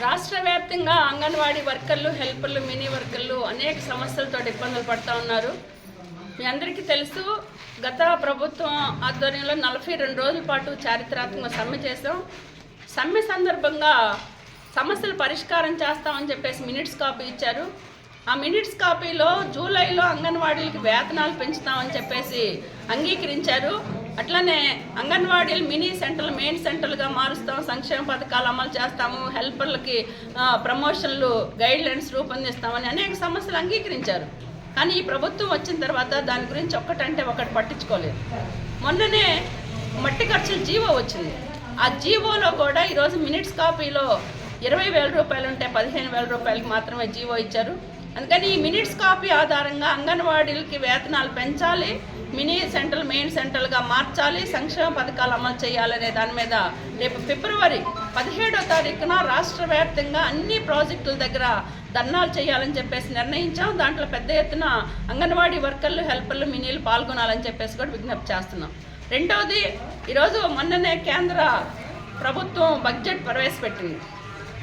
రాష్ట్ర వ్యాప్తంగా అంగన్వాడీ వర్కర్లు, హెల్పర్లు, మినీ వర్కర్లు అనేక సమస్యలతో ఇబ్బందులు పడుతూ ఉన్నారు. మీ అందరికీ తెలుసు, గత ప్రభుత్వం ఆధ్వర్యంలో 42 రోజుల పాటు చారిత్రాత్మక సమ్మె చేసాం. సమ్మె సందర్భంగా సమస్యలు పరిష్కారం చేస్తామని చెప్పేసి మినిట్స్ కాపీ ఇచ్చారు. ఆ మినిట్స్ కాపీలో జూలైలో అంగన్వాడీలకి వేతనాలు పెంచుతామని చెప్పేసి అంగీకరించారు. అట్లనే అంగన్వాడీలు మినీ సెంటర్లు మెయిన్ సెంటర్లుగా మారుస్తాం, సంక్షేమ పథకాలు అమలు చేస్తాము, హెల్పర్లకి ప్రమోషన్లు గైడ్లైన్స్ రూపొందిస్తామని అనేక సమస్యలు అంగీకరించారు. కానీ ఈ ప్రభుత్వం వచ్చిన తర్వాత దాని గురించి ఒక్కటంటే ఒకటి పట్టించుకోలేదు. మొన్ననే మట్టి ఖర్చుల జీవో వచ్చింది. ఆ జీవోలో కూడా ఈరోజు మినిట్స్ కాపీలో 20,000 రూపాయలు ఉంటే 15,000 రూపాయలకి మాత్రమే జీవో ఇచ్చారు. అందుకని ఈ మినిట్స్ కాపీ ఆధారంగా అంగన్వాడీలకి వేతనాలు పెంచాలి, మినీ సెంటర్లు మెయిన్ సెంటర్లుగా మార్చాలి, సంక్షేమ పథకాలు అమలు చేయాలనే దాని మీద రేపు ఫిబ్రవరి 17వ తారీఖున రాష్ట్ర వ్యాప్తంగా అన్ని ప్రాజెక్టుల దగ్గర ధర్నాలు చేయాలని చెప్పేసి నిర్ణయించాం. దాంట్లో పెద్ద ఎత్తున అంగన్వాడీ వర్కర్లు, హెల్పర్లు, మినీలు పాల్గొనాలని చెప్పేసి కూడా విజ్ఞప్తి చేస్తున్నాం. రెండవది, ఈరోజు మొన్ననే కేంద్ర ప్రభుత్వం బడ్జెట్ ప్రవేశపెట్టింది.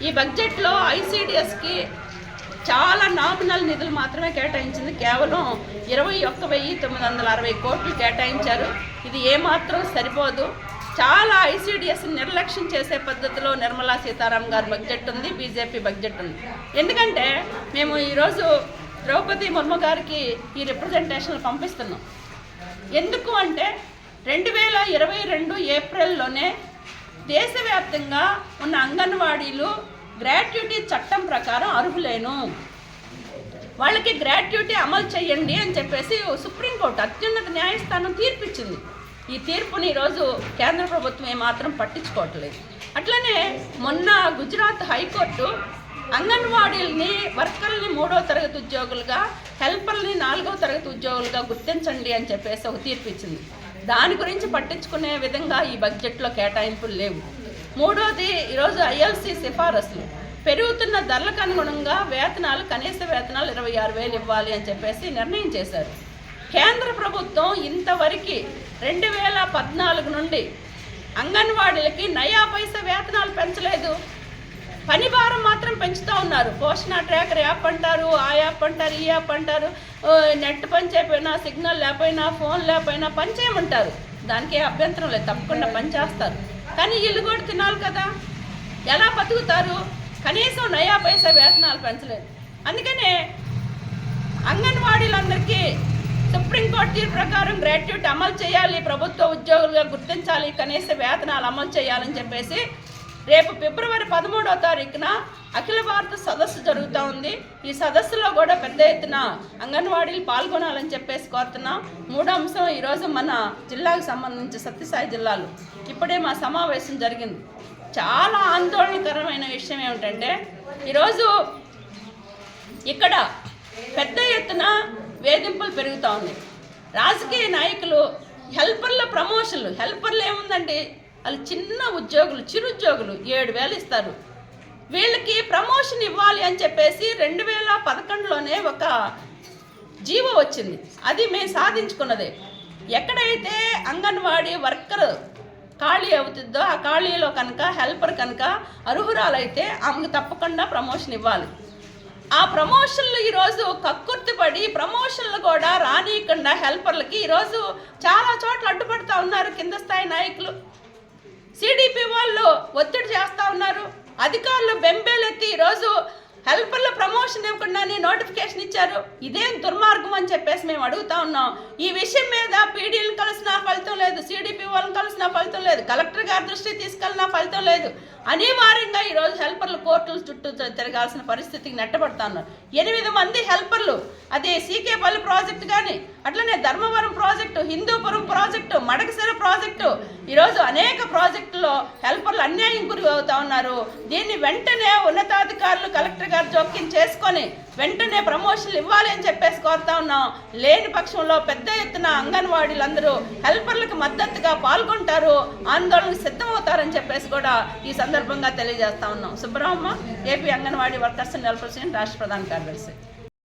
ఈ బడ్జెట్లో ఐసీడీఎస్కి చాలా నామినల్ నిధులు మాత్రమే కేటాయించింది. కేవలం 21,960 కోట్లు కేటాయించారు. ఇది ఏమాత్రం సరిపోదు. చాలా ఐసీడీఎస్ నిర్లక్ష్యం చేసే పద్ధతిలో నిర్మలా సీతారామన్ గారి బడ్జెట్ ఉంది, బీజేపీ బడ్జెట్ ఉంది. ఎందుకంటే మేము ఈరోజు ద్రౌపది ముర్ము గారికి ఈ రిప్రజెంటేషన్లు పంపిస్తున్నాం. ఎందుకు అంటే 2022 ఏప్రిల్లోనే దేశవ్యాప్తంగా ఉన్న అంగన్వాడీలు గ్రాట్యుటీ చట్టం ప్రకారం అర్హులేను, వాళ్ళకి గ్రాట్యుటీ అమలు చేయండి అని చెప్పేసి సుప్రీంకోర్టు అత్యున్నత న్యాయస్థానం తీర్పిచ్చింది. ఈ తీర్పుని ఈరోజు కేంద్ర ప్రభుత్వం ఏమాత్రం పట్టించుకోవట్లేదు. అట్లనే మొన్న గుజరాత్ హైకోర్టు అంగన్వాడీలని వర్కర్ని 3వ తరగతి ఉద్యోగులుగా, హెల్పర్ని 4వ తరగతి ఉద్యోగులుగా గుర్తించండి అని చెప్పేసి ఒక తీర్పు ఇచ్చింది. దాని గురించి పట్టించుకునే విధంగా ఈ బడ్జెట్లో కేటాయింపులు లేవు. మూడోది, ఈరోజు ఐఎల్సీ సిఫారసులు పెరుగుతున్న ధరలకు అనుగుణంగా వేతనాలు, కనీస వేతనాలు 26,000 ఇవ్వాలి అని చెప్పేసి నిర్ణయం చేశారు. కేంద్ర ప్రభుత్వం ఇంతవరకు 2014 నుండి అంగన్వాడీలకి నయా పైసా వేతనాలు పెంచలేదు. పని భారం మాత్రం పెంచుతూ ఉన్నారు. పోషణ ట్రాకర్ యాప్ అంటారు, ఆ యాప్ అంటారు, ఈ యాప్ అంటారు, నెట్ పని చేయకపోయినా, సిగ్నల్ లేకపోయినా, ఫోన్ లేకపోయినా పని చేయమంటారు. దానికి అభ్యంతరం లేదు, తప్పకుండా పని చేస్తారు. కానీ వీళ్ళు కూడా తినాలి కదా, ఎలా బతుకుతారు? కనీసం నయా పైసా వేతనాలు పెంచలేదు. అందుకనే అంగన్వాడీలందరికీ సుప్రీంకోర్టు తీర్పు ప్రకారం గ్రాట్యుటీ అమలు చేయాలి, ప్రభుత్వ ఉద్యోగులుగా గుర్తించాలి, కనీస వేతనాలు అమలు చేయాలని చెప్పేసి రేపు ఫిబ్రవరి 13వ తారీఖున అఖిల భారత సదస్సు జరుగుతూ ఉంది. ఈ సదస్సులో కూడా పెద్ద ఎత్తున అంగన్వాడీలు పాల్గొనాలని చెప్పేసి కోరుతున్నాం. మూడో అంశం, ఈరోజు మన జిల్లాకు సంబంధించి సత్యసాయి జిల్లాలో ఇప్పుడే మా సమావేశం జరిగింది. చాలా ఆందోళనకరమైన విషయం ఏమిటంటే ఈరోజు ఇక్కడ పెద్ద ఎత్తున వేధింపులు పెరుగుతూ ఉన్నాయి. రాజకీయ నాయకులు హెల్పర్ల ప్రమోషన్లు, హెల్పర్లు ఏముందండి, వాళ్ళు చిన్న ఉద్యోగులు, చిరుద్యోగులు 7,000 ఇస్తారు. వీళ్ళకి ప్రమోషన్ ఇవ్వాలి అని చెప్పేసి 2011లోనే ఒక జీవో వచ్చింది. అది మేము సాధించుకున్నదే. ఎక్కడైతే అంగన్వాడీ వర్కర్ ఖాళీ అవుతుందో ఆ ఖాళీలో కనుక హెల్పర్ కనుక అర్హురాలైతే ఆమెకు తప్పకుండా ప్రమోషన్ ఇవ్వాలి. ఆ ప్రమోషన్లు ఈరోజు కక్కుర్తిపడి ప్రమోషన్లు కూడా రానియకుండా హెల్పర్లకి ఈరోజు చాలా చోట్ల అడ్డుపడుతూ ఉన్నారు. కింద స్థాయి నాయకులు, సిడిపి వాళ్ళు ఒత్తిడి చేస్తూ ఉన్నారు. అధికారులు బెంబేలెత్తి ఈరోజు హెల్పర్ల ప్రమోషన్ ఇవ్వకుండానే నోటిఫికేషన్ ఇచ్చారు. ఇదేం దుర్మార్గం అని చెప్పేసి మేము అడుగుతా ఉన్నాం. ఈ విషయం మీద పీడీలను కలిసిన ఫలితం లేదు, సిడిపి వాళ్ళని కలిసిన ఫలితం లేదు, కలెక్టర్ గారి దృష్టికి తీసుకెళ్ళిన ఫలితం లేదు. అనివార్యంగా ఈరోజు హెల్పర్లు కోర్టుల చుట్టూ తిరగాల్సిన పరిస్థితికి నెట్టబడతా ఉన్నారు. 8 మంది హెల్పర్లు, అది సీకేపల్లి ప్రాజెక్టు కానీ, అట్లనే Dharmavaram project, Hindupuram project, Madakasira project, ఈరోజు అనేక ప్రాజెక్టుల్లో హెల్పర్లు అన్యాయం గురి అవుతా ఉన్నారు. దీన్ని వెంటనే ఉన్నతాధికారులు, కలెక్టర్ గారు జోక్యం చేసుకొని వెంటనే ప్రమోషన్లు ఇవ్వాలి అని చెప్పేసి కోరుతా ఉన్నాం. లేని పక్షంలో పెద్ద ఎత్తున అంగన్వాడీలందరూ హెల్పర్లకు మద్దతుగా పాల్గొంటారు, ఆందోళనకు సిద్ధమవుతారని చెప్పేసి కూడా ఈ సందర్భంగా తెలియజేస్తా ఉన్నాం. Subbaramamma, AP anganwadi workers and helpers union రాష్ట్ర ప్రధాన కార్యదర్శి.